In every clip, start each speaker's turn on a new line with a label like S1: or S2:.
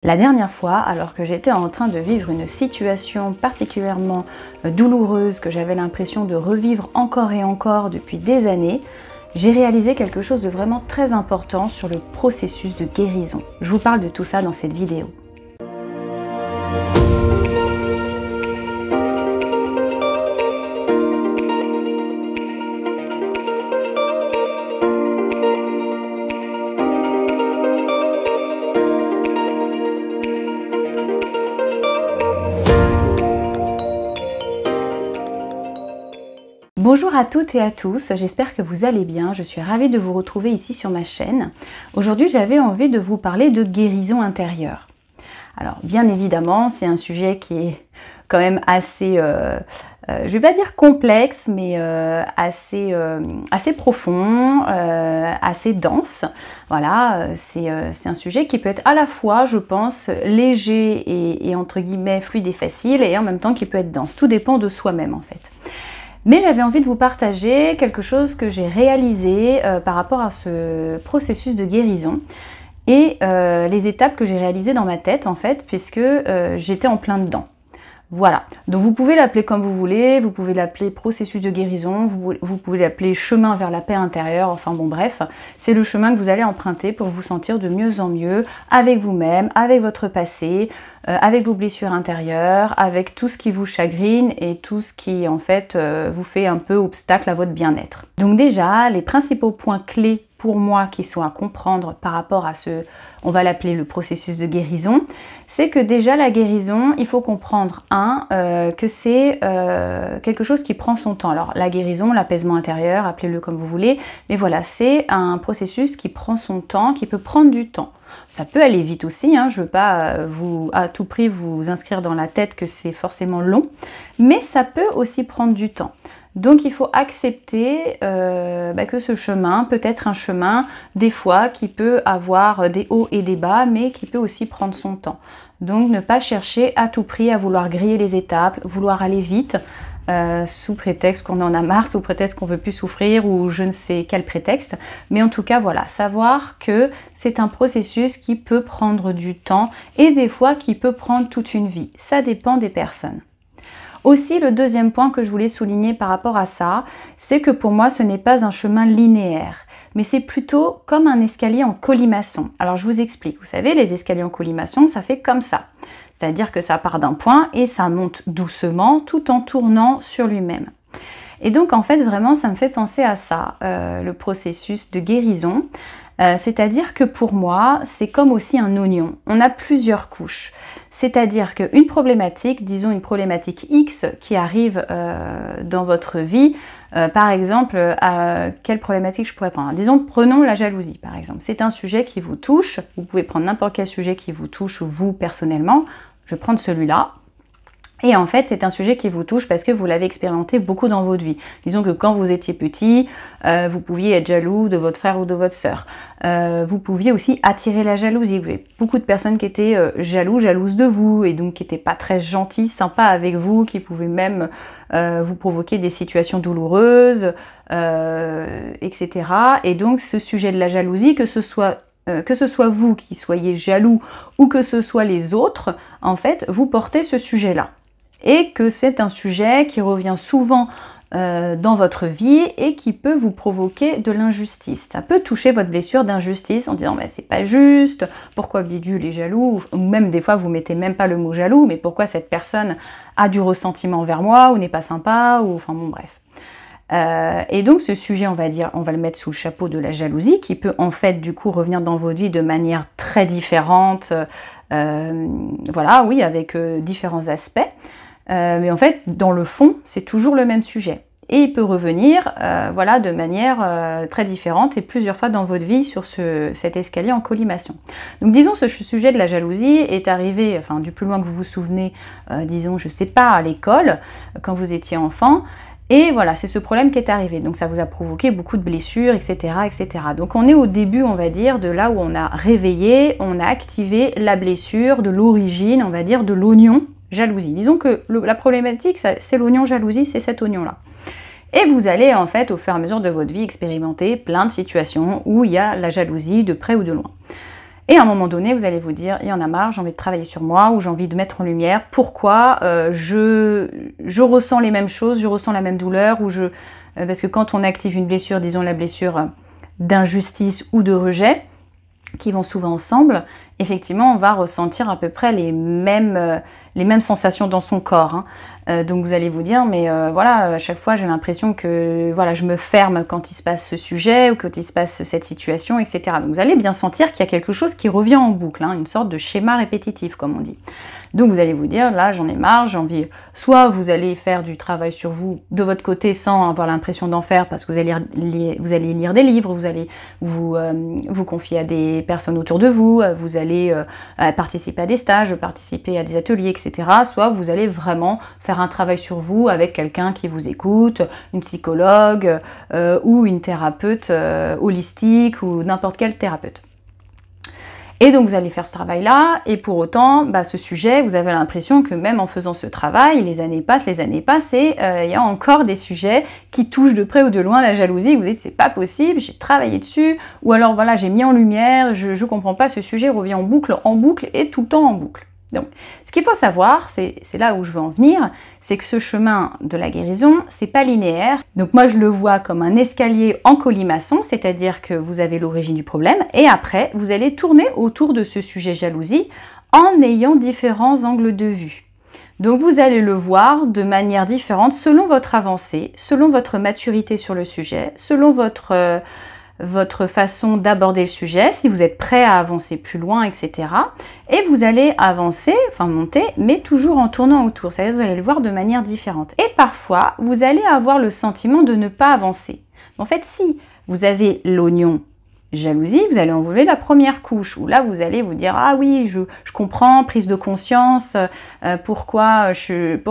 S1: La dernière fois, alors que j'étais en train de vivre une situation particulièrement douloureuse, que j'avais l'impression de revivre encore et encore depuis des années, j'ai réalisé quelque chose de vraiment très important sur le processus de guérison. Je vous parle de tout ça dans cette vidéo. Bonjour à toutes et à tous, j'espère que vous allez bien, je suis ravie de vous retrouver ici sur ma chaîne. Aujourd'hui j'avais envie de vous parler de guérison intérieure. Alors bien évidemment c'est un sujet qui est quand même assez, je vais pas dire complexe, mais assez profond, assez dense. Voilà, c'est un sujet qui peut être à la fois, je pense, léger et entre guillemets fluide et facile, et en même temps qui peut être dense. Tout dépend de soi-même en fait. Mais j'avais envie de vous partager quelque chose que j'ai réalisé par rapport à ce processus de guérison et les étapes que j'ai réalisées dans ma tête en fait, puisque j'étais en plein dedans. Voilà, donc vous pouvez l'appeler comme vous voulez, vous pouvez l'appeler processus de guérison, vous pouvez l'appeler chemin vers la paix intérieure, enfin bon bref, c'est le chemin que vous allez emprunter pour vous sentir de mieux en mieux avec vous-même, avec votre passé, avec vos blessures intérieures, avec tout ce qui vous chagrine et tout ce qui en fait vous fait un peu obstacle à votre bien-être. Donc déjà, les principaux points clés pour moi qui sont à comprendre par rapport à ce, on va l'appeler le processus de guérison, c'est que déjà la guérison, il faut comprendre que c'est quelque chose qui prend son temps. Alors la guérison, l'apaisement intérieur, appelez-le comme vous voulez, mais voilà, c'est un processus qui prend son temps, qui peut prendre du temps. Ça peut aller vite aussi, hein, je ne veux pas à tout prix vous inscrire dans la tête que c'est forcément long, mais ça peut aussi prendre du temps. Donc il faut accepter que ce chemin peut être un chemin des fois qui peut avoir des hauts et des bas, mais qui peut aussi prendre son temps. Donc ne pas chercher à tout prix à vouloir griller les étapes, vouloir aller vite, sous prétexte qu'on en a marre, sous prétexte qu'on veut plus souffrir ou je ne sais quel prétexte. Mais en tout cas voilà, savoir que c'est un processus qui peut prendre du temps et des fois qui peut prendre toute une vie. Ça dépend des personnes. Aussi, le deuxième point que je voulais souligner par rapport à ça, c'est que pour moi, ce n'est pas un chemin linéaire, mais c'est plutôt comme un escalier en colimaçon. Alors, je vous explique. Vous savez, les escaliers en colimaçon, ça fait comme ça. C'est-à-dire que ça part d'un point et ça monte doucement tout en tournant sur lui-même. Et donc, en fait, vraiment, ça me fait penser à ça, le processus de guérison. C'est-à-dire que pour moi, c'est comme aussi un oignon. On a plusieurs couches. C'est-à-dire qu'une problématique, disons une problématique X qui arrive dans votre vie, par exemple, quelle problématique je pourrais prendre? Disons, prenons la jalousie par exemple. C'est un sujet qui vous touche, vous pouvez prendre n'importe quel sujet qui vous touche, vous personnellement. Je vais prendre celui-là. Et en fait, c'est un sujet qui vous touche parce que vous l'avez expérimenté beaucoup dans votre vie. Disons que quand vous étiez petit, vous pouviez être jaloux de votre frère ou de votre sœur. Vous pouviez aussi attirer la jalousie. Vous avez beaucoup de personnes qui étaient jalouses de vous et donc qui n'étaient pas très gentilles, sympas avec vous, qui pouvaient même vous provoquer des situations douloureuses, etc. Et donc ce sujet de la jalousie, que ce soit vous qui soyez jaloux ou que ce soit les autres, en fait, vous portez ce sujet-là. Et que c'est un sujet qui revient souvent dans votre vie et qui peut vous provoquer de l'injustice. Ça peut toucher votre blessure d'injustice en disant c'est pas juste, pourquoi bidule est jaloux, ou même des fois vous mettez même pas le mot jaloux, mais pourquoi cette personne a du ressentiment envers moi ou n'est pas sympa, ou enfin bon bref. Et donc ce sujet, on va le mettre sous le chapeau de la jalousie qui peut en fait du coup revenir dans votre vie de manière très différente, voilà, oui, avec différents aspects. Mais en fait, dans le fond, c'est toujours le même sujet. Et il peut revenir voilà, de manière très différente et plusieurs fois dans votre vie sur cet escalier en colimaçon. Donc disons, ce sujet de la jalousie est arrivé, enfin du plus loin que vous vous souvenez, disons, je sais pas, à l'école, quand vous étiez enfant. Et voilà, c'est ce problème qui est arrivé. Donc ça vous a provoqué beaucoup de blessures, etc., etc. Donc on est au début, on va dire, de là où on a réveillé, on a activé la blessure de l'origine, on va dire, de l'oignon jalousie. Disons que la problématique, c'est l'oignon jalousie, c'est cet oignon-là. Et vous allez en fait, au fur et à mesure de votre vie, expérimenter plein de situations où il y a la jalousie de près ou de loin. Et à un moment donné, vous allez vous dire, il y en a marre, j'ai envie de travailler sur moi, ou j'ai envie de mettre en lumière pourquoi je ressens les mêmes choses, je ressens la même douleur, parce que quand on active une blessure, disons la blessure d'injustice ou de rejet, qui vont souvent ensemble, effectivement, on va ressentir à peu près les mêmes sensations dans son corps. Hein. Donc vous allez vous dire, mais voilà, à chaque fois j'ai l'impression que voilà, je me ferme quand il se passe ce sujet ou quand il se passe cette situation, etc. Donc vous allez bien sentir qu'il y a quelque chose qui revient en boucle, hein, une sorte de schéma répétitif, comme on dit. Donc vous allez vous dire, là j'en ai marre, j'ai envie, soit vous allez faire du travail sur vous de votre côté sans avoir l'impression d'en faire parce que vous allez lire des livres, vous allez vous confier à des personnes autour de vous, vous allez participer à des stages, participer à des ateliers, etc. Soit vous allez vraiment faire un travail sur vous avec quelqu'un qui vous écoute, une psychologue ou une thérapeute holistique ou n'importe quel thérapeute. Et donc vous allez faire ce travail-là, et pour autant, ce sujet, vous avez l'impression que même en faisant ce travail, les années passent, et il y a encore des sujets qui touchent de près ou de loin la jalousie, vous dites c'est pas possible, j'ai travaillé dessus, ou alors voilà, j'ai mis en lumière, je comprends pas, ce sujet revient en boucle et tout le temps en boucle. Donc, ce qu'il faut savoir, c'est là où je veux en venir, c'est que ce chemin de la guérison, c'est pas linéaire. Donc moi, je le vois comme un escalier en colimaçon, c'est-à-dire que vous avez l'origine du problème, et après, vous allez tourner autour de ce sujet jalousie en ayant différents angles de vue. Donc vous allez le voir de manière différente selon votre avancée, selon votre maturité sur le sujet, selon votre façon d'aborder le sujet, si vous êtes prêt à avancer plus loin, etc. Et vous allez avancer, enfin monter, mais toujours en tournant autour. C'est-à-dire que vous allez le voir de manière différente. Et parfois, vous allez avoir le sentiment de ne pas avancer. En fait, si vous avez l'oignon jalousie, vous allez enlever la première couche, où là, vous allez vous dire « Ah oui, je comprends, prise de conscience, pourquoi j'ai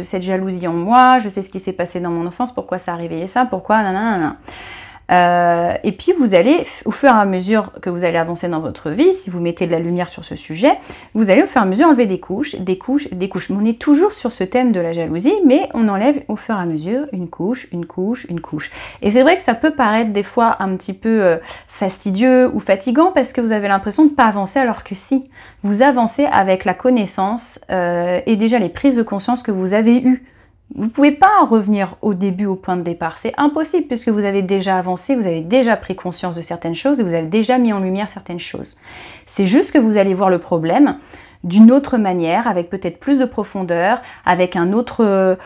S1: cette jalousie en moi, je sais ce qui s'est passé dans mon enfance, pourquoi ça a réveillé ça, pourquoi nanana. » Et puis vous allez, au fur et à mesure que vous allez avancer dans votre vie, si vous mettez de la lumière sur ce sujet, vous allez au fur et à mesure enlever des couches, des couches, des couches. Mais on est toujours sur ce thème de la jalousie, mais on enlève au fur et à mesure une couche, une couche, une couche. Et c'est vrai que ça peut paraître des fois un petit peu fastidieux ou fatigant parce que vous avez l'impression de ne pas avancer, alors que si, vous avancez avec la connaissance et déjà les prises de conscience que vous avez eues. Vous ne pouvez pas revenir au début, au point de départ. C'est impossible puisque vous avez déjà avancé, vous avez déjà pris conscience de certaines choses et vous avez déjà mis en lumière certaines choses. C'est juste que vous allez voir le problème d'une autre manière, avec peut-être plus de profondeur, avec un autre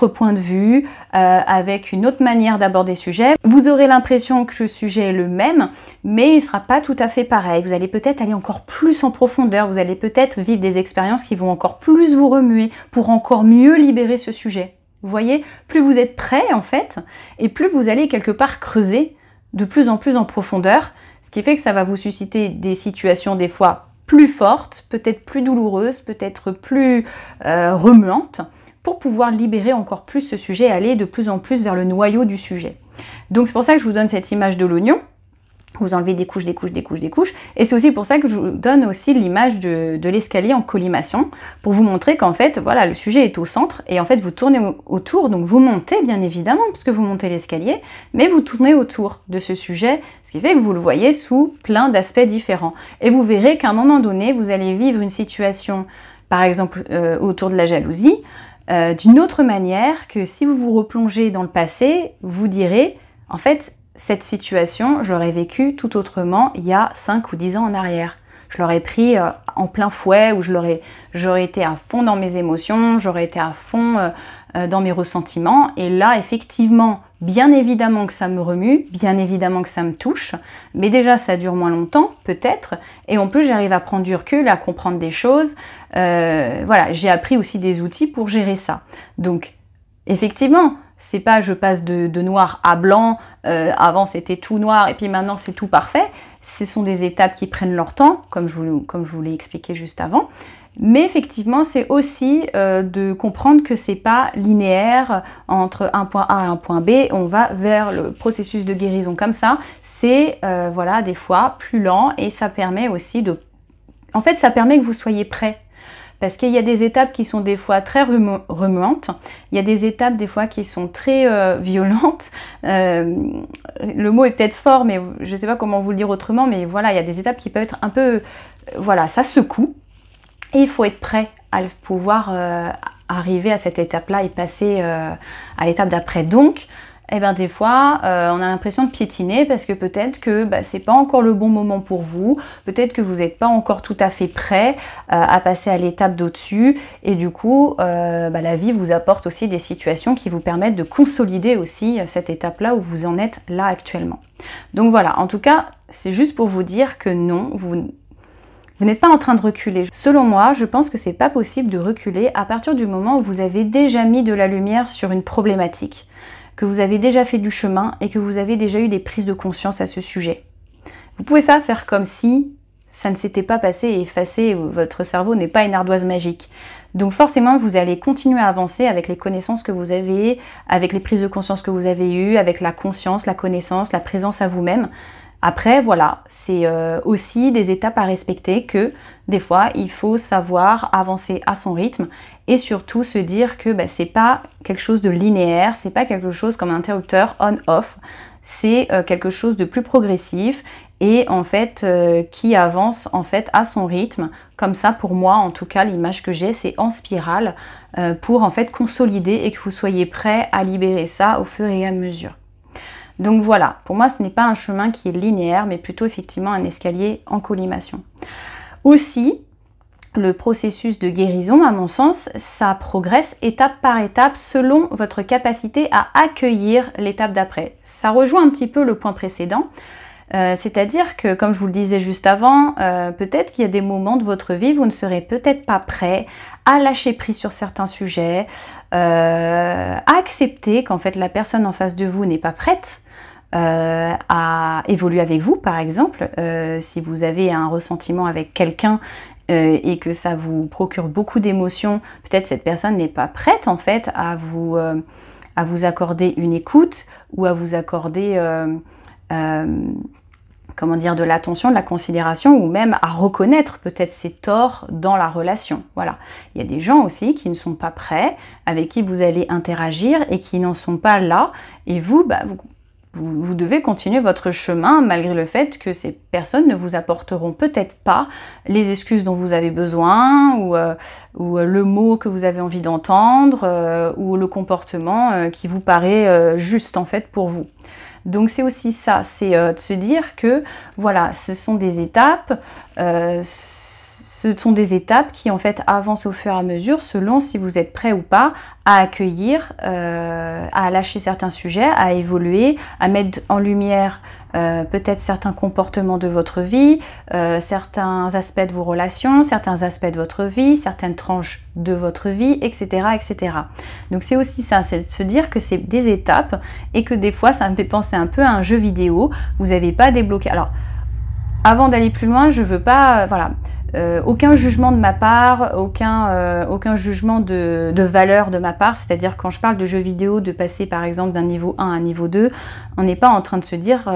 S1: point de vue, avec une autre manière d'aborder le sujet. Vous aurez l'impression que le sujet est le même, mais il ne sera pas tout à fait pareil. Vous allez peut-être aller encore plus en profondeur, vous allez peut-être vivre des expériences qui vont encore plus vous remuer pour encore mieux libérer ce sujet. Vous voyez, plus vous êtes prêt en fait, et plus vous allez quelque part creuser de plus en profondeur, ce qui fait que ça va vous susciter des situations des fois plus forte, peut-être plus douloureuse, peut-être plus remuante, pour pouvoir libérer encore plus ce sujet et aller de plus en plus vers le noyau du sujet. Donc c'est pour ça que je vous donne cette image de l'oignon. Vous enlevez des couches, des couches, des couches, des couches. Et c'est aussi pour ça que je vous donne aussi l'image de l'escalier en collimation, pour vous montrer qu'en fait, voilà, le sujet est au centre, et en fait, vous tournez autour, donc vous montez, bien évidemment, puisque vous montez l'escalier, mais vous tournez autour de ce sujet, ce qui fait que vous le voyez sous plein d'aspects différents. Et vous verrez qu'à un moment donné, vous allez vivre une situation, par exemple, autour de la jalousie, d'une autre manière que si vous vous replongez dans le passé, vous direz, en fait, cette situation, je l'aurais vécue tout autrement il y a 5 ou 10 ans en arrière. Je l'aurais pris en plein fouet, ou j'aurais été à fond dans mes émotions, j'aurais été à fond dans mes ressentiments. Et là, effectivement, bien évidemment que ça me remue, bien évidemment que ça me touche, mais déjà ça dure moins longtemps, peut-être, et en plus j'arrive à prendre du recul, à comprendre des choses. Voilà, j'ai appris aussi des outils pour gérer ça. Donc, effectivement, c'est pas je passe de noir à blanc, avant c'était tout noir et puis maintenant c'est tout parfait. Ce sont des étapes qui prennent leur temps, comme je vous l'ai expliqué juste avant. Mais effectivement, c'est aussi de comprendre que c'est pas linéaire entre un point A et un point B. On va vers le processus de guérison comme ça. C'est voilà, des fois plus lent, et ça permet aussi de... En fait, ça permet que vous soyez prêt. parce qu'il y a des étapes qui sont des fois très remuantes, il y a des étapes des fois qui sont très violentes. Le mot est peut-être fort, mais je ne sais pas comment vous le dire autrement, mais voilà, il y a des étapes qui peuvent être un peu... voilà, ça secoue. Et il faut être prêt à pouvoir arriver à cette étape-là et passer à l'étape d'après. Donc, eh ben, des fois, on a l'impression de piétiner parce que peut-être que c'est pas encore le bon moment pour vous, peut-être que vous n'êtes pas encore tout à fait prêt à passer à l'étape d'au-dessus, et du coup, la vie vous apporte aussi des situations qui vous permettent de consolider aussi cette étape-là où vous en êtes là actuellement. Donc voilà, en tout cas, c'est juste pour vous dire que non, vous n'êtes pas en train de reculer. Selon moi, je pense que c'est pas possible de reculer à partir du moment où vous avez déjà mis de la lumière sur une problématique, que vous avez déjà fait du chemin et que vous avez déjà eu des prises de conscience à ce sujet. Vous pouvez pas faire comme si ça ne s'était pas passé et effacé, votre cerveau n'est pas une ardoise magique. Donc forcément, vous allez continuer à avancer avec les connaissances que vous avez, avec les prises de conscience que vous avez eues, avec la conscience, la connaissance, la présence à vous-même. Après, voilà, c'est aussi des étapes à respecter que des fois, il faut savoir avancer à son rythme et surtout se dire que c'est pas quelque chose de linéaire, c'est pas quelque chose comme un interrupteur on-off, c'est quelque chose de plus progressif et en fait qui avance en fait à son rythme. Comme ça, pour moi, en tout cas, l'image que j'ai, c'est en spirale pour en fait consolider et que vous soyez prêt à libérer ça au fur et à mesure. Donc voilà, pour moi ce n'est pas un chemin qui est linéaire, mais plutôt effectivement un escalier en collimation. Aussi, le processus de guérison, à mon sens, ça progresse étape par étape selon votre capacité à accueillir l'étape d'après. Ça rejoint un petit peu le point précédent, c'est-à-dire que, comme je vous le disais juste avant, peut-être qu'il y a des moments de votre vie où vous ne serez peut-être pas prêt à lâcher prise sur certains sujets, à accepter qu'en fait la personne en face de vous n'est pas prête à évoluer avec vous, par exemple. Si vous avez un ressentiment avec quelqu'un et que ça vous procure beaucoup d'émotions, peut-être cette personne n'est pas prête en fait à vous accorder une écoute ou à vous accorder comment dire, de l'attention, de la considération, ou même à reconnaître peut-être ses torts dans la relation. Voilà. Il y a des gens aussi qui ne sont pas prêts, avec qui vous allez interagir et qui n'en sont pas là, et vous devez continuer votre chemin malgré le fait que ces personnes ne vous apporteront peut-être pas les excuses dont vous avez besoin ou le mot que vous avez envie d'entendre ou le comportement qui vous paraît juste en fait pour vous. Donc c'est aussi ça, c'est de se dire que voilà, ce sont des étapes qui en fait avancent au fur et à mesure selon si vous êtes prêt ou pas à accueillir, à lâcher certains sujets, à évoluer, à mettre en lumière peut-être certains comportements de votre vie, certains aspects de vos relations, certains aspects de votre vie, certaines tranches de votre vie, etc. etc. Donc c'est aussi ça, c'est de se dire que c'est des étapes et que des fois ça me fait penser un peu à un jeu vidéo, vous n'avez pas débloqué. Alors, avant d'aller plus loin, je veux pas, voilà, aucun jugement de ma part, aucun jugement de valeur de ma part, c'est-à-dire quand je parle de jeux vidéo, de passer par exemple d'un niveau 1 à un niveau 2, on n'est pas en train de se dire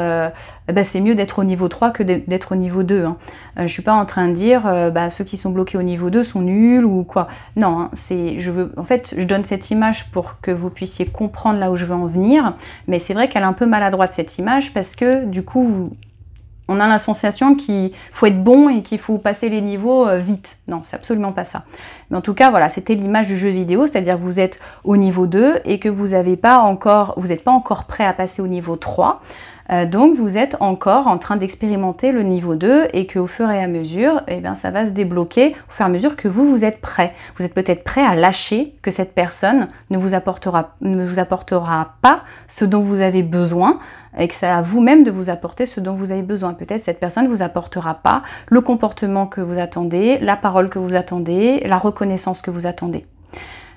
S1: c'est mieux d'être au niveau 3 que d'être au niveau 2. Hein. Je ne suis pas en train de dire ceux qui sont bloqués au niveau 2 sont nuls ou quoi. Non, hein, en fait, je donne cette image pour que vous puissiez comprendre là où je veux en venir, mais c'est vrai qu'elle est un peu maladroite cette image parce que du coup, on a la sensation qu'il faut être bon et qu'il faut passer les niveaux vite. Non, c'est absolument pas ça. Mais en tout cas, voilà, c'était l'image du jeu vidéo, c'est-à-dire que vous êtes au niveau 2 et que vous n'êtes pas encore prêt à passer au niveau 3. Donc vous êtes encore en train d'expérimenter le niveau 2 et qu'au fur et à mesure, ça va se débloquer au fur et à mesure que vous êtes prêt. Vous êtes peut-être prêt à lâcher que cette personne ne vous apportera pas ce dont vous avez besoin et que c'est à vous-même de vous apporter ce dont vous avez besoin. Peut-être cette personne ne vous apportera pas le comportement que vous attendez, la parole que vous attendez, la reconnaissance que vous attendez.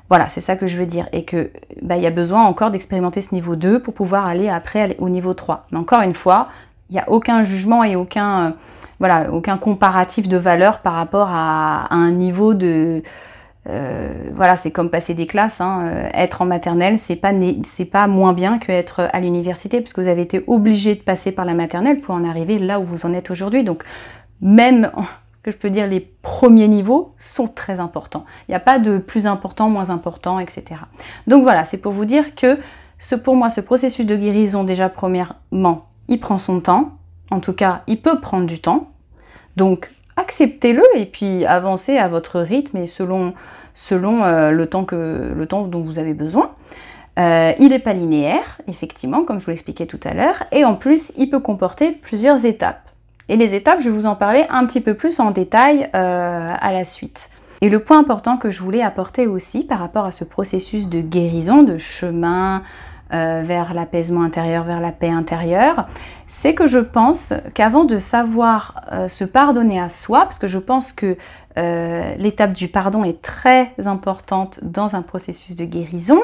S1: Voilà, c'est ça que je veux dire. Et que il y a besoin encore d'expérimenter ce niveau 2 pour pouvoir aller après au niveau 3. Mais encore une fois, il n'y a aucun jugement et aucun comparatif de valeur par rapport à un niveau de... voilà, c'est comme passer des classes, hein. Être en maternelle, c'est pas moins bien qu'être à l'université, puisque vous avez été obligé de passer par la maternelle pour en arriver là où vous en êtes aujourd'hui. Donc même que je peux dire les premiers niveaux sont très importants. Il n'y a pas de plus important, moins important, etc. Donc voilà, c'est pour vous dire que pour moi, ce processus de guérison, déjà premièrement, il prend son temps. En tout cas, il peut prendre du temps. Donc acceptez-le et puis avancez à votre rythme et selon le temps dont vous avez besoin. Il n'est pas linéaire, effectivement, comme je vous l'expliquais tout à l'heure, et en plus, il peut comporter plusieurs étapes. Et les étapes, je vais vous en parler un petit peu plus en détail à la suite. Et le point important que je voulais apporter aussi par rapport à ce processus de guérison, de chemin vers l'apaisement intérieur, vers la paix intérieure, c'est que je pense qu'avant de savoir se pardonner à soi, parce que je pense que l'étape du pardon est très importante dans un processus de guérison,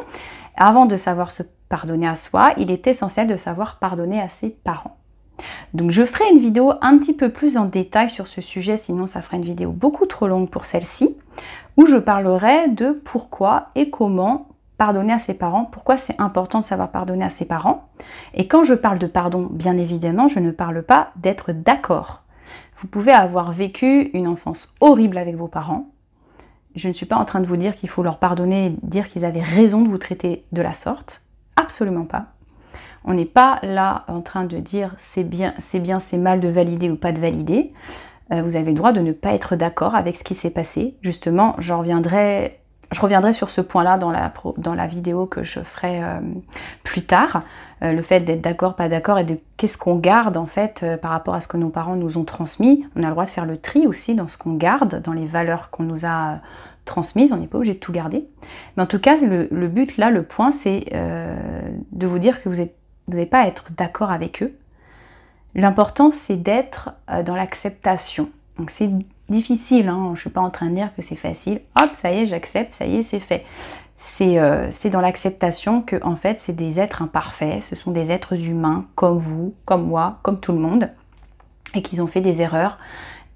S1: avant de savoir se pardonner à soi, il est essentiel de savoir pardonner à ses parents. Donc je ferai une vidéo un petit peu plus en détail sur ce sujet, sinon ça fera une vidéo beaucoup trop longue pour celle-ci, où je parlerai de pourquoi et comment pardonner à ses parents, pourquoi c'est important de savoir pardonner à ses parents. Et quand je parle de pardon, bien évidemment, je ne parle pas d'être d'accord. Vous pouvez avoir vécu une enfance horrible avec vos parents. Je ne suis pas en train de vous dire qu'il faut leur pardonner et dire qu'ils avaient raison de vous traiter de la sorte. Absolument pas. On n'est pas là en train de dire c'est bien, c'est mal de valider ou pas de valider. Vous avez le droit de ne pas être d'accord avec ce qui s'est passé. Justement, je reviendrai sur ce point-là dans la vidéo que je ferai plus tard. Le fait d'être d'accord, pas d'accord et de qu'est-ce qu'on garde en fait par rapport à ce que nos parents nous ont transmis. On a le droit de faire le tri aussi dans ce qu'on garde, dans les valeurs qu'on nous a transmises. On n'est pas obligé de tout garder. Mais en tout cas, le but là, le point, c'est de vous dire que vous n'allez pas à être d'accord avec eux. L'important, c'est d'être dans l'acceptation. Donc c'est difficile, hein. Je ne suis pas en train de dire que c'est facile. Hop, ça y est, j'accepte, ça y est, c'est fait. C'est dans l'acceptation que, en fait, c'est des êtres imparfaits. Ce sont des êtres humains comme vous, comme moi, comme tout le monde. Et qu'ils ont fait des erreurs.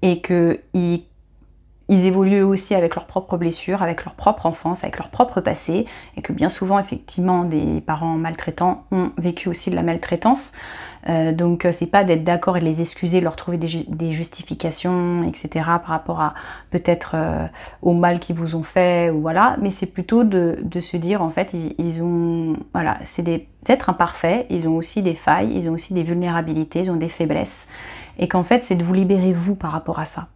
S1: Et qu'ils évoluent eux aussi avec leurs propres blessures, avec leur propre enfance, avec leur propre passé, et que bien souvent, effectivement, des parents maltraitants ont vécu aussi de la maltraitance. Donc c'est pas d'être d'accord et de les excuser, de leur trouver des justifications, etc. par rapport à peut-être au mal qu'ils vous ont fait, ou voilà, mais c'est plutôt de se dire en fait, voilà, c'est des êtres imparfaits, ils ont aussi des failles, ils ont aussi des vulnérabilités, ils ont des faiblesses, et qu'en fait c'est de vous libérer vous par rapport à ça.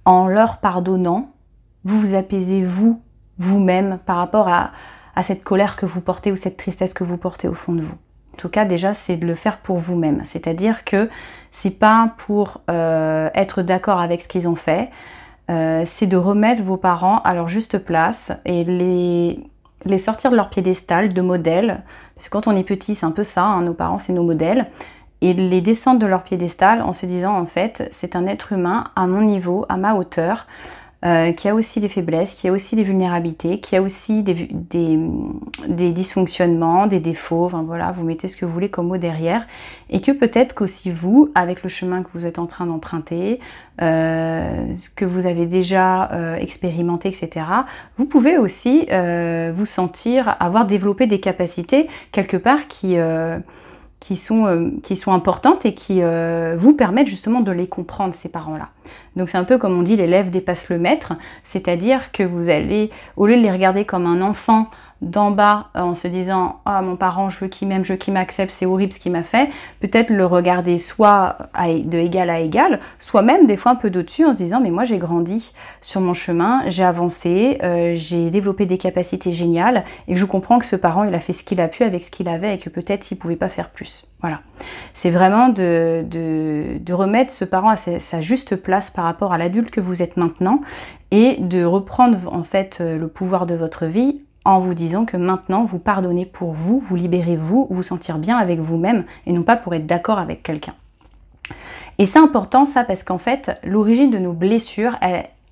S1: En leur pardonnant, vous vous apaisez vous-même par rapport à cette colère que vous portez ou cette tristesse que vous portez au fond de vous. En tout cas, déjà, c'est de le faire pour vous-même. C'est-à-dire que c'est pas pour être d'accord avec ce qu'ils ont fait, c'est de remettre vos parents à leur juste place et les sortir de leur piédestal de modèle. Parce que quand on est petit, c'est un peu ça, hein, nos parents, c'est nos modèles. Et les descendre de leur piédestal en se disant, en fait, c'est un être humain à mon niveau, à ma hauteur, qui a aussi des faiblesses, qui a aussi des vulnérabilités, qui a aussi des dysfonctionnements, des défauts, enfin voilà, vous mettez ce que vous voulez comme mot derrière, et que peut-être qu'aussi vous, avec le chemin que vous êtes en train d'emprunter, ce que vous avez déjà expérimenté, etc., vous pouvez aussi vous sentir avoir développé des capacités quelque part qui sont importantes et qui vous permettent justement de les comprendre, ces parents-là. Donc c'est un peu comme on dit, l'élève dépasse le maître, c'est-à-dire que vous allez, au lieu de les regarder comme un enfant d'en bas en se disant « Ah, mon parent, je veux qu'il m'aime, je veux qu'il m'accepte, c'est horrible ce qu'il m'a fait », peut-être le regarder soit de égal à égal, soit même des fois un peu d'au-dessus en se disant « Mais moi j'ai grandi sur mon chemin, j'ai avancé, j'ai développé des capacités géniales et que je comprends que ce parent il a fait ce qu'il a pu avec ce qu'il avait et que peut-être il ne pouvait pas faire plus. » Voilà. C'est vraiment de remettre ce parent à sa juste place par rapport à l'adulte que vous êtes maintenant et de reprendre en fait le pouvoir de votre vie en vous disant que maintenant vous pardonnez pour vous, vous libérez vous sentir bien avec vous-même et non pas pour être d'accord avec quelqu'un. Et c'est important ça parce qu'en fait l'origine de nos blessures,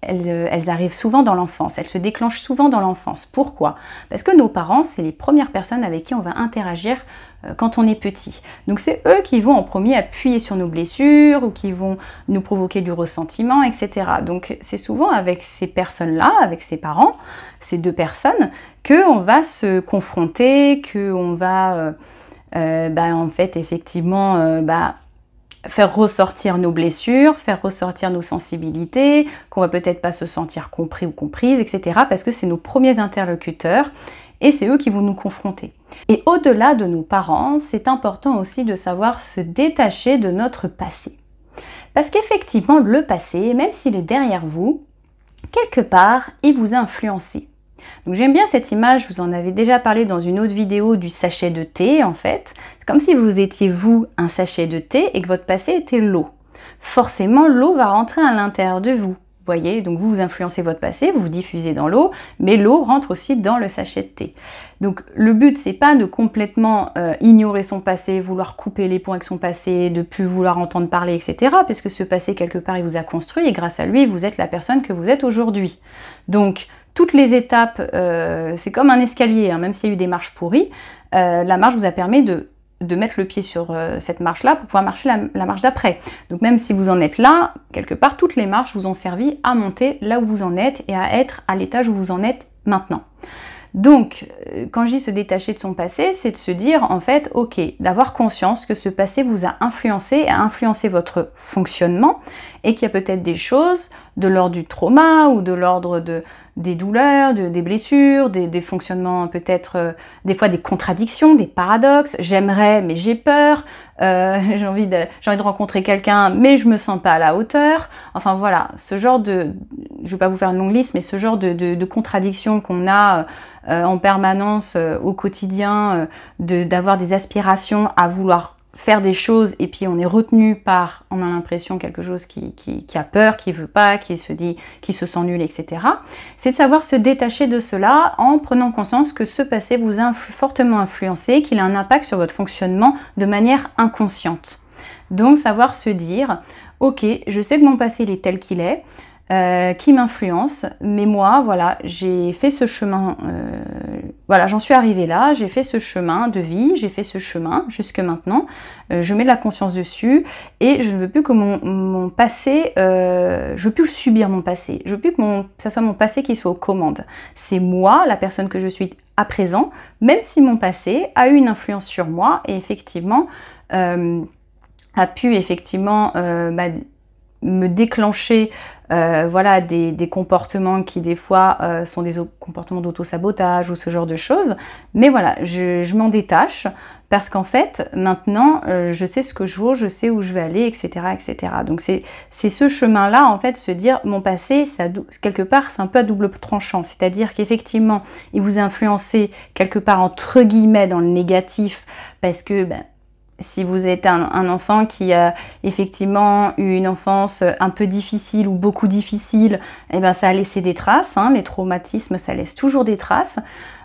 S1: elles arrivent souvent dans l'enfance, elles se déclenchent souvent dans l'enfance. Pourquoi? Parce que nos parents, c'est les premières personnes avec qui on va interagir quand on est petit. Donc c'est eux qui vont en premier appuyer sur nos blessures ou qui vont nous provoquer du ressentiment, etc. Donc c'est souvent avec ces personnes-là, avec ces parents, ces deux personnes, qu'on va se confronter, qu'on va en fait effectivement faire ressortir nos blessures, faire ressortir nos sensibilités, qu'on va peut-être pas se sentir compris ou comprise, etc. Parce que c'est nos premiers interlocuteurs et c'est eux qui vont nous confronter. Et au-delà de nos parents, c'est important aussi de savoir se détacher de notre passé. Parce qu'effectivement, le passé, même s'il est derrière vous, quelque part, il vous a influencé. Donc j'aime bien cette image, je vous en avais déjà parlé dans une autre vidéo du sachet de thé en fait. C'est comme si vous étiez vous un sachet de thé et que votre passé était l'eau. Forcément l'eau va rentrer à l'intérieur de vous. Vous voyez, donc vous influencez votre passé, vous vous diffusez dans l'eau, mais l'eau rentre aussi dans le sachet de thé. Donc le but c'est pas de complètement ignorer son passé, vouloir couper les ponts avec son passé, de plus vouloir entendre parler, etc. Parce que ce passé quelque part il vous a construit et grâce à lui vous êtes la personne que vous êtes aujourd'hui. Donc toutes les étapes, c'est comme un escalier, hein, même s'il y a eu des marches pourries, la marche vous a permis de mettre le pied sur cette marche-là pour pouvoir marcher la marche d'après. Donc même si vous en êtes là, quelque part, toutes les marches vous ont servi à monter là où vous en êtes et à être à l'étage où vous en êtes maintenant. Donc, quand je dis se détacher de son passé, c'est de se dire, en fait, ok, d'avoir conscience que ce passé vous a influencé votre fonctionnement et qu'il y a peut-être des choses de l'ordre du trauma ou de l'ordre des douleurs, des blessures, des fonctionnements peut-être, des fois des contradictions, des paradoxes. J'aimerais, mais j'ai peur. J'ai envie de rencontrer quelqu'un, mais je me sens pas à la hauteur. Enfin voilà, ce genre je vais pas vous faire une longue liste, mais ce genre de contradictions qu'on a en permanence au quotidien, d'avoir des aspirations à vouloir faire des choses et puis on est retenu par, on a l'impression quelque chose qui a peur, qui veut pas, qui se sent nul, etc. C'est de savoir se détacher de cela en prenant conscience que ce passé vous a fortement influencé, qu'il a un impact sur votre fonctionnement de manière inconsciente. Donc savoir se dire, ok, je sais que mon passé il est tel qu'il est, qui m'influence, mais moi, voilà, j'ai fait ce chemin, voilà, j'en suis arrivée là, j'ai fait ce chemin de vie, j'ai fait ce chemin jusque maintenant, je mets de la conscience dessus et je ne veux plus que mon passé, je veux plus subir mon passé, je veux plus que ça soit mon passé qui soit aux commandes. C'est moi, la personne que je suis à présent, même si mon passé a eu une influence sur moi et effectivement a pu effectivement me déclencher voilà, des comportements qui des fois sont des comportements d'auto-sabotage ou ce genre de choses. Mais voilà, je m'en détache parce qu'en fait, maintenant, je sais ce que je vaux, je sais où je vais aller, etc. etc. Donc c'est ce chemin-là, en fait, se dire, mon passé, ça, quelque part, c'est un peu à double tranchant. C'est-à-dire qu'effectivement, il vous a influencé quelque part, entre guillemets, dans le négatif, parce que... si vous êtes un enfant qui a effectivement eu une enfance un peu difficile ou beaucoup difficile, eh ben ça a laissé des traces, hein, les traumatismes ça laisse toujours des traces,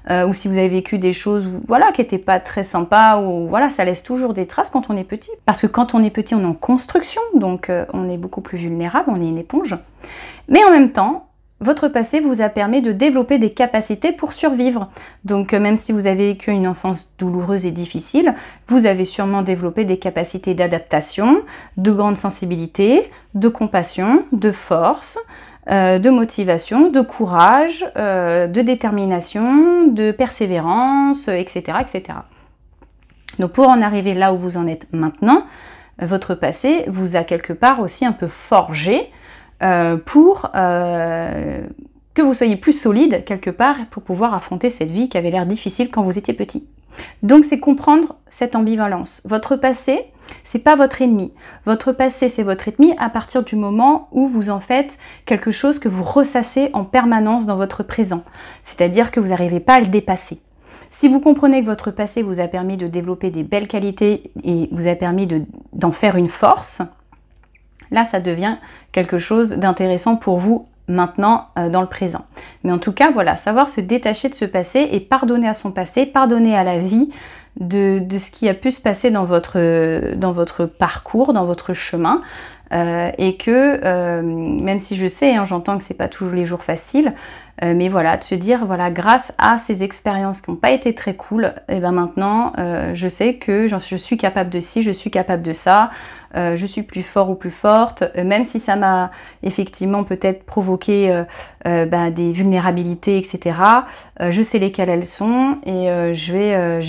S1: ou si vous avez vécu des choses voilà, qui n'étaient pas très sympas, ou voilà, ça laisse toujours des traces quand on est petit. Parce que quand on est petit, on est en construction, donc on est beaucoup plus vulnérable, on est une éponge. Mais en même temps, votre passé vous a permis de développer des capacités pour survivre. Donc même si vous avez vécu une enfance douloureuse et difficile, vous avez sûrement développé des capacités d'adaptation, de grande sensibilité, de compassion, de force, de motivation, de courage, de détermination, de persévérance, etc., etc. Donc pour en arriver là où vous en êtes maintenant, votre passé vous a quelque part aussi un peu forgé pour que vous soyez plus solide quelque part pour pouvoir affronter cette vie qui avait l'air difficile quand vous étiez petit. Donc c'est comprendre cette ambivalence. Votre passé, c'est pas votre ennemi. Votre passé, c'est votre ennemi à partir du moment où vous en faites quelque chose que vous ressassez en permanence dans votre présent. C'est-à-dire que vous n'arrivez pas à le dépasser. Si vous comprenez que votre passé vous a permis de développer des belles qualités et vous a permis d'en faire une force, là, ça devient quelque chose d'intéressant pour vous maintenant dans le présent. Mais en tout cas, voilà, savoir se détacher de ce passé et pardonner à son passé, pardonner à la vie de ce qui a pu se passer dans votre parcours, dans votre chemin. et que même si je sais, hein, j'entends que c'est pas tous les jours facile, mais voilà, de se dire, voilà, grâce à ces expériences qui n'ont pas été très cool, et ben maintenant, je sais que je suis capable de ci, je suis capable de ça, je suis plus fort ou plus forte, même si ça m'a effectivement peut-être provoqué des vulnérabilités, etc. Je sais lesquelles elles sont et je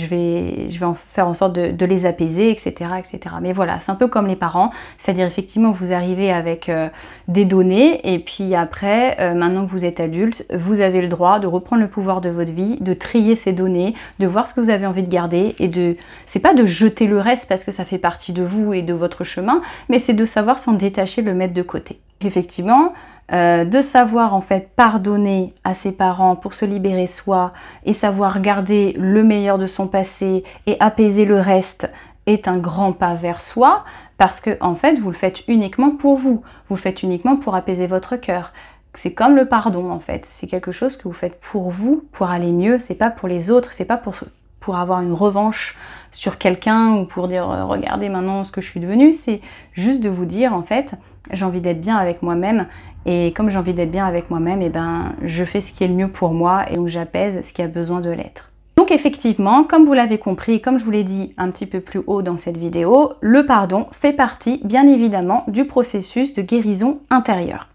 S1: vais en faire en sorte de les apaiser, etc., etc. Mais voilà, c'est un peu comme les parents, c'est-à-dire effectivement vous arrivez avec des données et puis après, maintenant que vous êtes adulte, vous avez le droit de reprendre le pouvoir de votre vie, de trier ces données, de voir ce que vous avez envie de garder et c'est pas de jeter le reste parce que ça fait partie de vous et de votre chemin, mais c'est de savoir s'en détacher, le mettre de côté. Effectivement, de savoir en fait pardonner à ses parents pour se libérer soi et savoir garder le meilleur de son passé et apaiser le reste est un grand pas vers soi parce que en fait vous le faites uniquement pour vous, vous le faites uniquement pour apaiser votre cœur. C'est comme le pardon en fait, c'est quelque chose que vous faites pour vous, pour aller mieux, c'est pas pour les autres, c'est pas pour avoir une revanche sur quelqu'un ou pour dire regardez maintenant ce que je suis devenue, c'est juste de vous dire en fait j'ai envie d'être bien avec moi-même et comme j'ai envie d'être bien avec moi-même, et ben je fais ce qui est le mieux pour moi et donc j'apaise ce qui a besoin de l'être. Donc effectivement, comme vous l'avez compris, comme je vous l'ai dit un petit peu plus haut dans cette vidéo, le pardon fait partie bien évidemment du processus de guérison intérieure.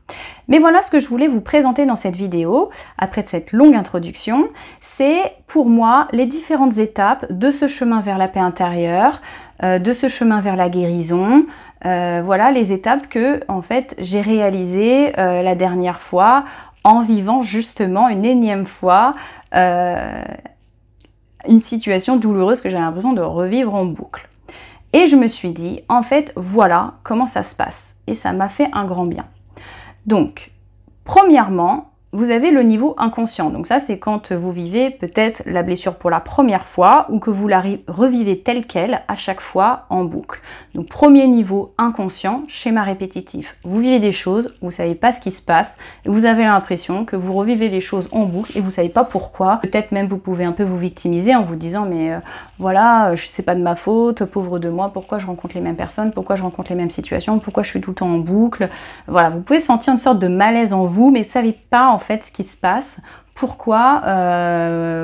S1: Mais voilà ce que je voulais vous présenter dans cette vidéo, après cette longue introduction, c'est pour moi les différentes étapes de ce chemin vers la paix intérieure, de ce chemin vers la guérison, voilà les étapes que en fait j'ai réalisées la dernière fois en vivant justement une énième fois une situation douloureuse que j'ai l'impression de revivre en boucle. Et je me suis dit, en fait, voilà comment ça se passe. Et ça m'a fait un grand bien. Donc, premièrement, vous avez le niveau inconscient. Donc ça, c'est quand vous vivez peut-être la blessure pour la première fois ou que vous la revivez telle qu'elle à chaque fois en boucle. Donc premier niveau inconscient, schéma répétitif. Vous vivez des choses, vous ne savez pas ce qui se passe, et vous avez l'impression que vous revivez les choses en boucle et vous ne savez pas pourquoi. Peut-être même vous pouvez un peu vous victimiser en vous disant mais voilà, c'est pas de ma faute, pauvre de moi, pourquoi je rencontre les mêmes personnes, pourquoi je rencontre les mêmes situations, pourquoi je suis tout le temps en boucle. Voilà, vous pouvez sentir une sorte de malaise en vous, mais vous ne savez pas en fait ce qui se passe, pourquoi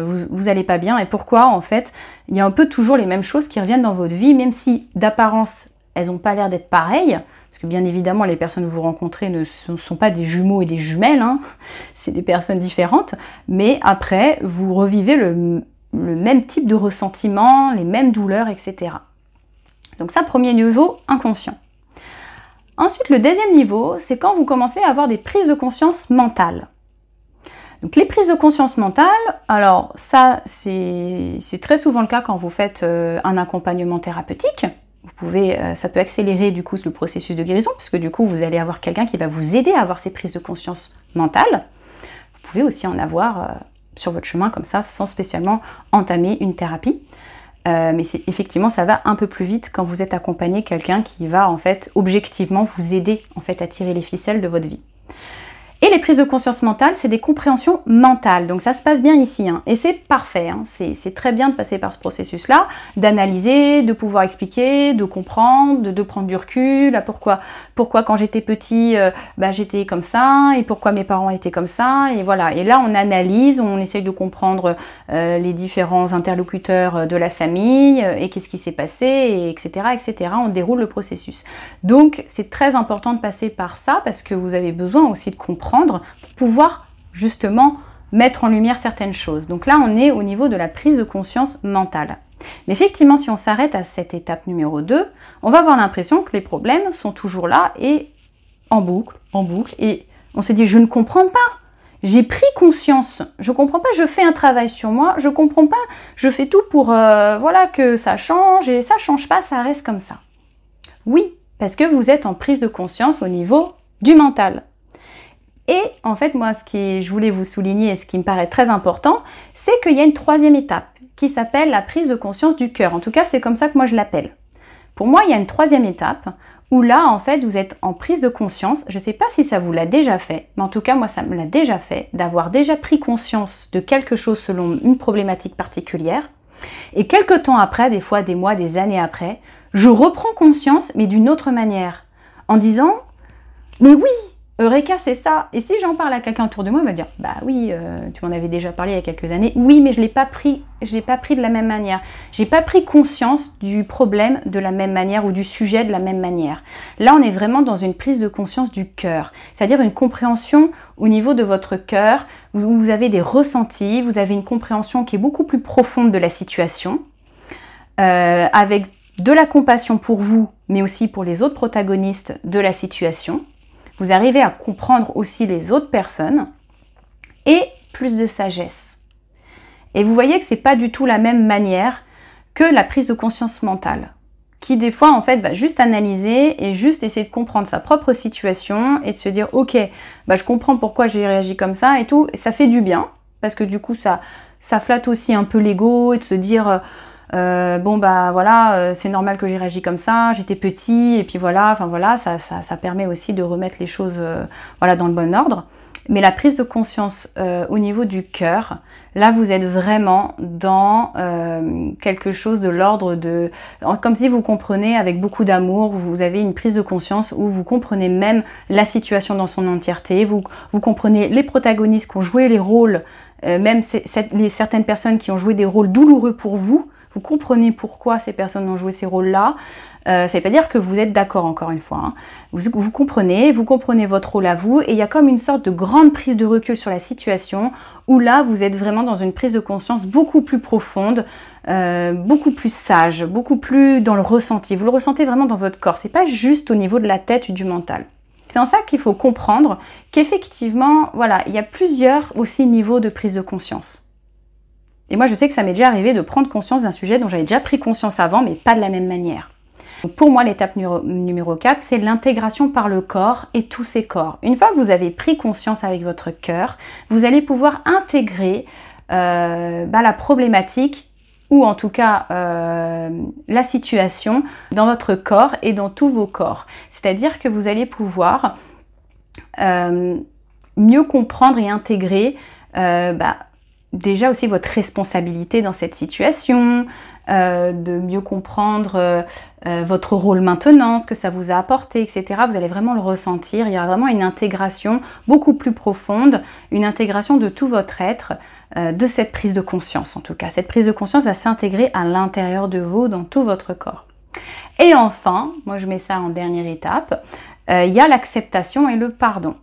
S1: vous allez pas bien et pourquoi en fait il y a un peu toujours les mêmes choses qui reviennent dans votre vie, même si d'apparence elles n'ont pas l'air d'être pareilles, parce que bien évidemment les personnes que vous rencontrez ne sont pas des jumeaux et des jumelles, hein, c'est des personnes différentes, mais après vous revivez le même type de ressentiment, les mêmes douleurs, etc. Donc ça, premier niveau, inconscient. Ensuite, le deuxième niveau, c'est quand vous commencez à avoir des prises de conscience mentales. Donc les prises de conscience mentale, alors ça c'est très souvent le cas quand vous faites un accompagnement thérapeutique. Vous pouvez, ça peut accélérer du coup le processus de guérison, puisque du coup vous allez avoir quelqu'un qui va vous aider à avoir ces prises de conscience mentales. Vous pouvez aussi en avoir sur votre chemin comme ça, sans spécialement entamer une thérapie. Mais effectivement ça va un peu plus vite quand vous êtes accompagné quelqu'un qui va en fait objectivement vous aider en fait à tirer les ficelles de votre vie. Et les prises de conscience mentale, c'est des compréhensions mentales. Donc ça se passe bien ici. Hein. Et c'est parfait. Hein. C'est très bien de passer par ce processus-là, d'analyser, de pouvoir expliquer, de comprendre, de prendre du recul. Pourquoi quand j'étais petit, j'étais comme ça, et pourquoi mes parents étaient comme ça. Et voilà. Et là, on analyse, on essaye de comprendre les différents interlocuteurs de la famille, et qu'est-ce qui s'est passé, et etc., etc. On déroule le processus. Donc, c'est très important de passer par ça, parce que vous avez besoin aussi de comprendre pour pouvoir justement mettre en lumière certaines choses. Donc là, on est au niveau de la prise de conscience mentale. Mais effectivement, si on s'arrête à cette étape numéro 2, on va avoir l'impression que les problèmes sont toujours là et en boucle, et on se dit, je ne comprends pas. J'ai pris conscience, je comprends pas, je fais un travail sur moi, je comprends pas, je fais tout pour voilà, que ça change, et ça change pas, ça reste comme ça. Oui, parce que vous êtes en prise de conscience au niveau du mental. Et en fait, moi, ce que je voulais vous souligner et ce qui me paraît très important, c'est qu'il y a une troisième étape qui s'appelle la prise de conscience du cœur. En tout cas, c'est comme ça que moi je l'appelle. Pour moi, il y a une troisième étape où là, en fait, vous êtes en prise de conscience. Je ne sais pas si ça vous l'a déjà fait, mais en tout cas, moi, ça me l'a déjà fait, d'avoir déjà pris conscience de quelque chose selon une problématique particulière. Et quelques temps après, des fois des mois, des années après, je reprends conscience, mais d'une autre manière. en disant « Mais oui, Eureka, c'est ça !» Et si j'en parle à quelqu'un autour de moi, il va dire « Bah oui, tu m'en avais déjà parlé il y a quelques années. Oui, mais je l'ai pas pris de la même manière. J'ai pas pris conscience du problème de la même manière ou du sujet de la même manière. » Là, on est vraiment dans une prise de conscience du cœur, c'est-à-dire une compréhension au niveau de votre cœur. Vous avez des ressentis, vous avez une compréhension qui est beaucoup plus profonde de la situation, avec de la compassion pour vous, mais aussi pour les autres protagonistes de la situation. Vous arrivez à comprendre aussi les autres personnes et plus de sagesse. Et vous voyez que c'est pas du tout la même manière que la prise de conscience mentale, qui des fois en fait va juste analyser et juste essayer de comprendre sa propre situation et de se dire ok, bah, je comprends pourquoi j'ai réagi comme ça et tout, et ça fait du bien, parce que du coup ça flatte aussi un peu l'ego et de se dire bon bah voilà, c'est normal que j'ai réagi comme ça, j'étais petit et puis voilà, enfin voilà, ça permet aussi de remettre les choses voilà, dans le bon ordre. Mais la prise de conscience au niveau du cœur, là vous êtes vraiment dans quelque chose de l'ordre de... Comme si vous comprenez avec beaucoup d'amour, vous avez une prise de conscience où vous comprenez même la situation dans son entièreté, vous comprenez les protagonistes qui ont joué les rôles, même certaines personnes qui ont joué des rôles douloureux pour vous. Vous comprenez pourquoi ces personnes ont joué ces rôles-là. Ça ne veut pas dire que vous êtes d'accord, encore une fois. Hein. Vous comprenez votre rôle à vous, et il y a comme une sorte de grande prise de recul sur la situation, où là, vous êtes vraiment dans une prise de conscience beaucoup plus profonde, beaucoup plus sage, beaucoup plus dans le ressenti. Vous le ressentez vraiment dans votre corps. C'est pas juste au niveau de la tête ou du mental. C'est en ça qu'il faut comprendre qu'effectivement, voilà, il y a plusieurs aussi niveaux de prise de conscience. Et moi, je sais que ça m'est déjà arrivé de prendre conscience d'un sujet dont j'avais déjà pris conscience avant, mais pas de la même manière. Donc pour moi, l'étape numéro 4, c'est l'intégration par le corps et tous ces corps. Une fois que vous avez pris conscience avec votre cœur, vous allez pouvoir intégrer la problématique, ou en tout cas la situation, dans votre corps et dans tous vos corps. C'est-à-dire que vous allez pouvoir mieux comprendre et intégrer déjà aussi votre responsabilité dans cette situation, de mieux comprendre votre rôle maintenant, ce que ça vous a apporté, etc. Vous allez vraiment le ressentir. Il y a vraiment une intégration beaucoup plus profonde, une intégration de tout votre être, de cette prise de conscience en tout cas. Cette prise de conscience va s'intégrer à l'intérieur de vous, dans tout votre corps. Et enfin, moi je mets ça en dernière étape, il y a l'acceptation et le pardon.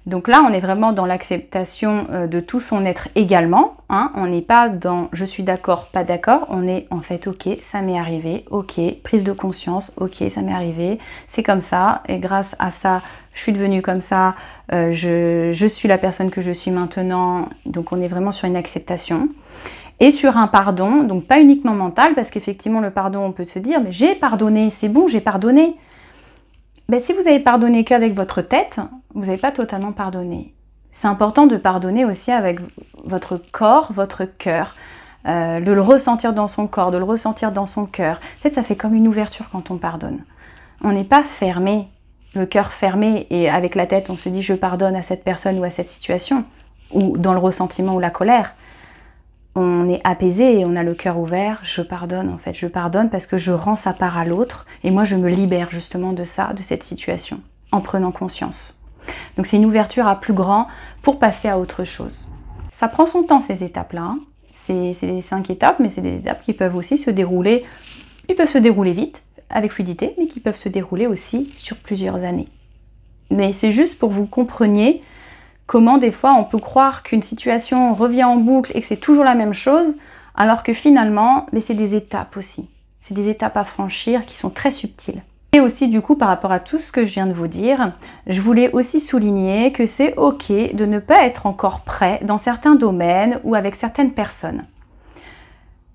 S1: Donc là, on est vraiment dans l'acceptation de tout son être également. Hein. On n'est pas dans « je suis d'accord, pas d'accord ». On est en fait « ok, ça m'est arrivé, ok, prise de conscience, ok, ça m'est arrivé, c'est comme ça. Et grâce à ça, je suis devenue comme ça, je suis la personne que je suis maintenant ». Donc on est vraiment sur une acceptation. Et sur un pardon, donc pas uniquement mental, parce qu'effectivement le pardon, on peut se dire « mais j'ai pardonné, c'est bon, j'ai pardonné ». Ben, si vous avez pardonné qu'avec votre tête, vous n'avez pas totalement pardonné. C'est important de pardonner aussi avec votre corps, votre cœur, de le ressentir dans son corps, de le ressentir dans son cœur. En fait, ça fait comme une ouverture quand on pardonne. On n'est pas fermé, le cœur fermé, et avec la tête, on se dit « je pardonne à cette personne ou à cette situation », ou dans le ressentiment ou la colère. On est apaisé et on a le cœur ouvert, je pardonne en fait, je pardonne parce que je rends sa part à l'autre et moi je me libère justement de ça, de cette situation, en prenant conscience. Donc c'est une ouverture à plus grand pour passer à autre chose. Ça prend son temps ces étapes-là, hein. C'est 5 étapes, mais c'est des étapes qui peuvent aussi se dérouler, ils peuvent se dérouler vite, avec fluidité, mais qui peuvent se dérouler aussi sur plusieurs années. Mais c'est juste pour que vous compreniez comment des fois on peut croire qu'une situation revient en boucle et que c'est toujours la même chose, alors que finalement, c'est des étapes aussi. C'est des étapes à franchir qui sont très subtiles. Et aussi du coup, par rapport à tout ce que je viens de vous dire, je voulais aussi souligner que c'est ok de ne pas être encore prêt dans certains domaines ou avec certaines personnes.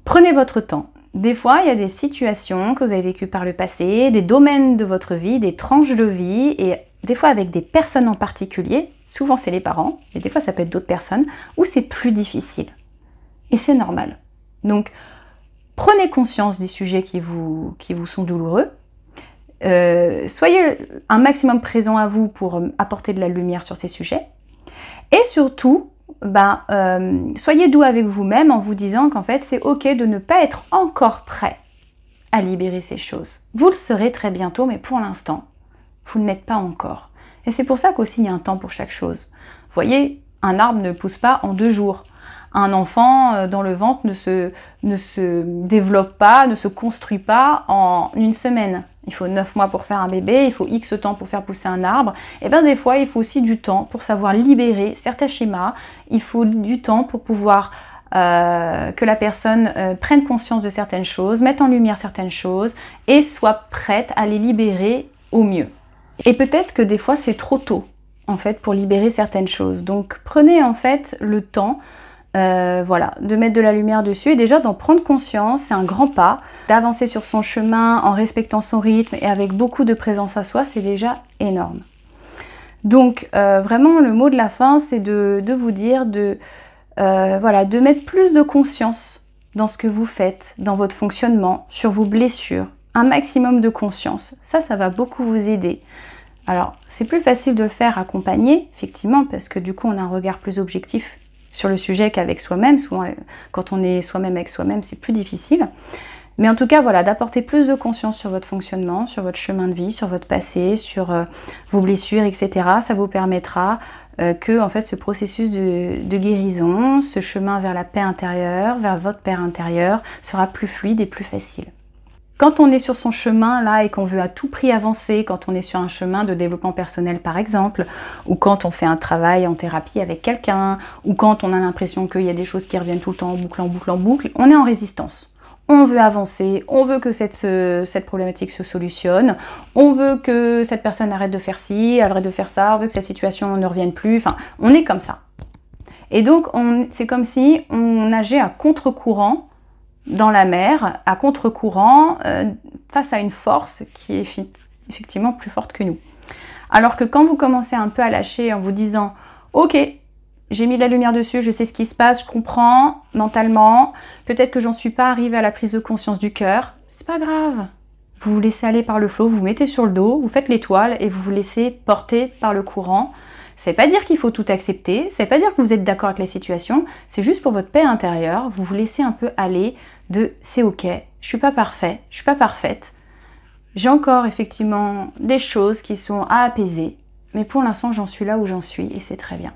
S1: Prenez votre temps. Des fois, il y a des situations que vous avez vécues par le passé, des domaines de votre vie, des tranches de vie, et des fois avec des personnes en particulier, souvent c'est les parents, mais des fois ça peut être d'autres personnes, où c'est plus difficile. Et c'est normal. Donc, prenez conscience des sujets qui vous sont douloureux. Soyez un maximum présent à vous pour apporter de la lumière sur ces sujets. Et surtout, soyez doux avec vous-même en vous disant qu'en fait, c'est ok de ne pas être encore prêt à libérer ces choses. Vous le serez très bientôt, mais pour l'instant, Vous ne l'êtes pas encore. Et c'est pour ça qu'aussi il y a un temps pour chaque chose. Vous voyez, un arbre ne pousse pas en 2 jours. Un enfant dans le ventre ne se développe pas, ne se construit pas en 1 semaine. Il faut 9 mois pour faire un bébé, il faut X temps pour faire pousser un arbre. Et bien des fois, il faut aussi du temps pour savoir libérer certains schémas. Il faut du temps pour pouvoir que la personne prenne conscience de certaines choses, mette en lumière certaines choses et soit prête à les libérer au mieux. Et peut-être que des fois, c'est trop tôt en fait pour libérer certaines choses. Donc prenez en fait le temps voilà, de mettre de la lumière dessus et déjà d'en prendre conscience, c'est un grand pas. D'avancer sur son chemin en respectant son rythme et avec beaucoup de présence à soi, c'est déjà énorme. Donc vraiment le mot de la fin, c'est de vous dire voilà, de mettre plus de conscience dans ce que vous faites, dans votre fonctionnement, sur vos blessures, un maximum de conscience. Ça va beaucoup vous aider. Alors c'est plus facile de le faire accompagné, effectivement, parce que du coup on a un regard plus objectif sur le sujet qu'avec soi-même. Souvent, quand on est soi-même avec soi-même, c'est plus difficile. Mais en tout cas, voilà, d'apporter plus de conscience sur votre fonctionnement, sur votre chemin de vie, sur votre passé, sur vos blessures, etc. Ça vous permettra que en fait, ce processus de guérison, ce chemin vers la paix intérieure, vers votre paix intérieure, sera plus fluide et plus facile. Quand on est sur son chemin là et qu'on veut à tout prix avancer, quand on est sur un chemin de développement personnel par exemple, ou quand on fait un travail en thérapie avec quelqu'un, ou quand on a l'impression qu'il y a des choses qui reviennent tout le temps en boucle, en boucle, en boucle, on est en résistance. On veut avancer, on veut que cette problématique se solutionne, on veut que cette personne arrête de faire ci, arrête de faire ça, on veut que cette situation ne revienne plus, enfin, on est comme ça. Et donc, c'est comme si on nageait à contre-courant dans la mer, à contre-courant, face à une force qui est effectivement plus forte que nous. Alors que quand vous commencez un peu à lâcher en vous disant « Ok, j'ai mis de la lumière dessus, je sais ce qui se passe, je comprends mentalement, peut-être que j'en suis pas arrivée à la prise de conscience du cœur, c'est pas grave. » Vous vous laissez aller par le flot, vous vous mettez sur le dos, vous faites l'étoile et vous vous laissez porter par le courant. Ça ne veut pas dire qu'il faut tout accepter, ça ne veut pas dire que vous êtes d'accord avec la situation, c'est juste pour votre paix intérieure, vous vous laissez un peu aller de « c'est ok, je suis pas parfait, je suis pas parfaite, j'ai encore effectivement des choses qui sont à apaiser, mais pour l'instant j'en suis là où j'en suis et c'est très bien ».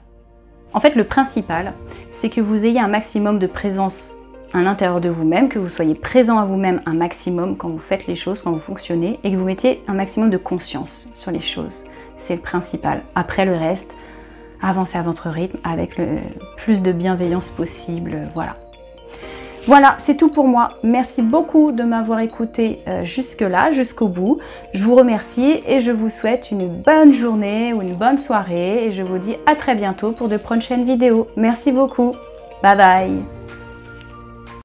S1: En fait, le principal, c'est que vous ayez un maximum de présence à l'intérieur de vous-même, que vous soyez présent à vous-même un maximum quand vous faites les choses, quand vous fonctionnez, et que vous mettiez un maximum de conscience sur les choses. C'est le principal. Après le reste, avancez à votre rythme avec le plus de bienveillance possible, voilà. Voilà, c'est tout pour moi. Merci beaucoup de m'avoir écouté jusque-là, jusqu'au bout. Je vous remercie et je vous souhaite une bonne journée ou une bonne soirée. Et je vous dis à très bientôt pour de prochaines vidéos. Merci beaucoup. Bye bye.